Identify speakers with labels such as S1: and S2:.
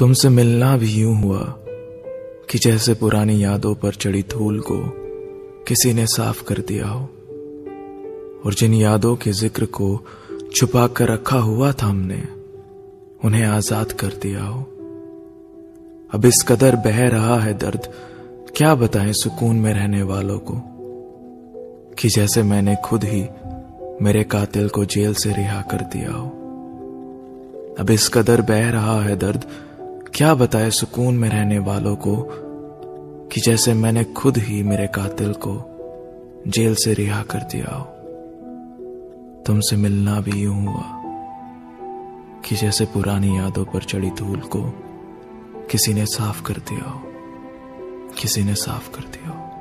S1: तुमसे मिलना भी यूं हुआ कि जैसे पुरानी यादों पर चढ़ी धूल को किसी ने साफ कर दिया हो, और जिन यादों के जिक्र को छुपा कर रखा हुआ था हमने, उन्हें आजाद कर दिया हो। अब इस कदर बह रहा है दर्द, क्या बताएं सुकून में रहने वालों को, कि जैसे मैंने खुद ही मेरे कातिल को जेल से रिहा कर दिया हो। अब इस कदर बह रहा है दर्द, क्या बताए सुकून में रहने वालों को, कि जैसे मैंने खुद ही मेरे कातिल को जेल से रिहा कर दिया हो। तुमसे मिलना भी यूं हुआ कि जैसे पुरानी यादों पर चढ़ी धूल को किसी ने साफ कर दिया हो, किसी ने साफ कर दिया हो।